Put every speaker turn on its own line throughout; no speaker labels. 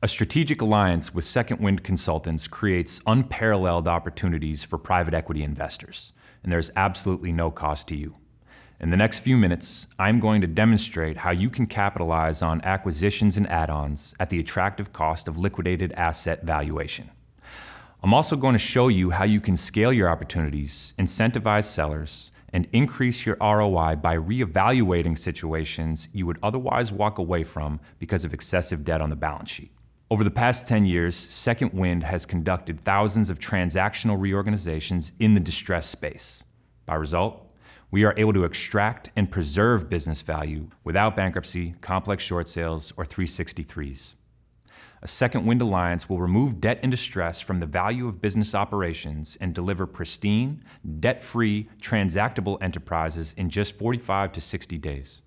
A strategic alliance with Second Wind Consultants creates unparalleled opportunities for private equity investors, and there's absolutely no cost to you. In the next few minutes, I'm going to demonstrate how you can capitalize on acquisitions and add-ons at the attractive cost of liquidated asset valuation. I'm also going to show you how you can scale your opportunities, incentivize sellers, and increase your ROI by reevaluating situations you would otherwise walk away from because of excessive debt on the balance sheet. Over the past 10 years, Second Wind has conducted thousands of transactional reorganizations in the distress space. By result, we are able to extract and preserve business value without bankruptcy, complex short sales, or 363s. A Second Wind alliance will remove debt and distress from the value of business operations and deliver pristine, debt-free, transactable enterprises in just 45 to 60 days.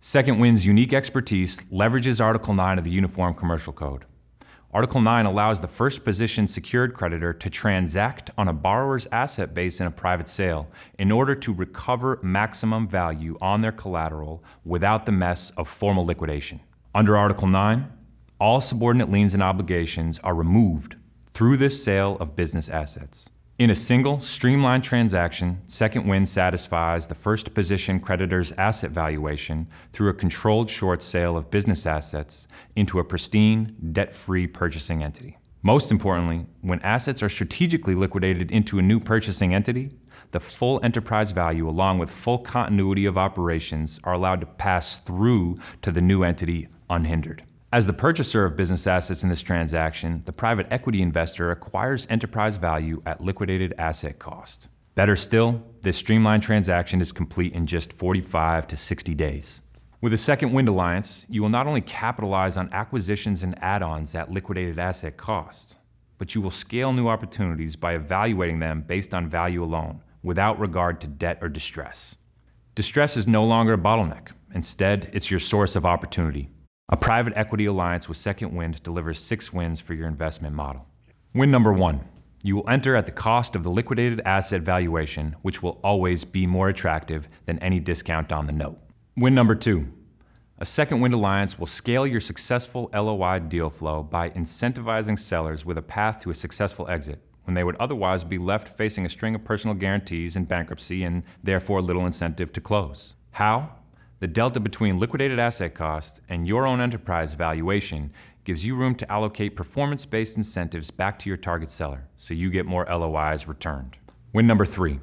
Second Wind's unique expertise leverages Article 9 of the Uniform Commercial Code. Article 9 allows the first position secured creditor to transact on a borrower's asset base in a private sale in order to recover maximum value on their collateral without the mess of formal liquidation. Under Article 9, all subordinate liens and obligations are removed through this sale of business assets. In a single, streamlined transaction, Second Wind satisfies the first position creditor's asset valuation through a controlled short sale of business assets into a pristine, debt-free purchasing entity. Most importantly, when assets are strategically liquidated into a new purchasing entity, the full enterprise value along with full continuity of operations are allowed to pass through to the new entity unhindered. As the purchaser of business assets in this transaction, the private equity investor acquires enterprise value at liquidated asset cost. Better still, this streamlined transaction is complete in just 45 to 60 days. With a Second Wind alliance, you will not only capitalize on acquisitions and add-ons at liquidated asset cost, but you will scale new opportunities by evaluating them based on value alone, without regard to debt or distress. Distress is no longer a bottleneck. Instead, it's your source of opportunity. A private equity alliance with Second Wind delivers 6 wins for your investment model. Win number 1, you will enter at the cost of the liquidated asset valuation, which will always be more attractive than any discount on the note. Win number 2, a Second Wind alliance will scale your successful LOI deal flow by incentivizing sellers with a path to a successful exit when they would otherwise be left facing a string of personal guarantees and bankruptcy and therefore little incentive to close. How? The delta between liquidated asset cost and your own enterprise valuation gives you room to allocate performance-based incentives back to your target seller, so you get more LOIs returned. Win number 3.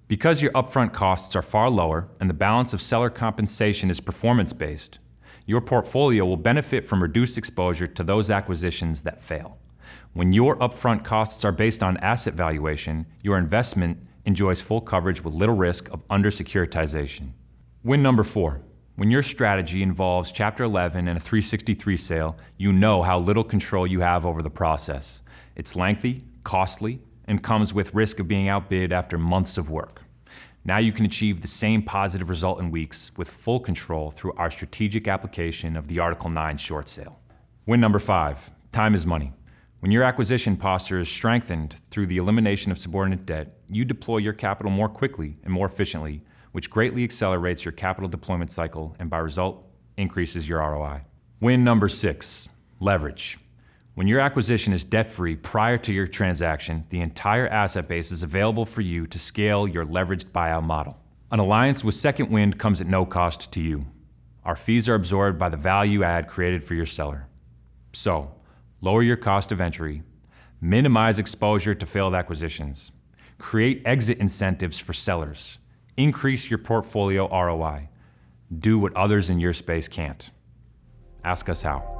Because your upfront costs are far lower and the balance of seller compensation is performance-based, your portfolio will benefit from reduced exposure to those acquisitions that fail. When your upfront costs are based on asset valuation, your investment enjoys full coverage with little risk of under-securitization. Win number 4. When your strategy involves Chapter 11 and a 363 sale, you know how little control you have over the process. It's lengthy, costly, and comes with risk of being outbid after months of work. Now you can achieve the same positive result in weeks with full control through our strategic application of the Article 9 short sale. Win number 5. Time is money. When your acquisition posture is strengthened through the elimination of subordinate debt, you deploy your capital more quickly and more efficiently, which greatly accelerates your capital deployment cycle and by result, increases your ROI. Win number 6, leverage. When your acquisition is debt-free prior to your transaction, the entire asset base is available for you to scale your leveraged buyout model. An alliance with Second Wind comes at no cost to you. Our fees are absorbed by the value add created for your seller. So, lower your cost of entry, minimize exposure to failed acquisitions, create exit incentives for sellers, increase your portfolio ROI. Do what others in your space can't. Ask us how.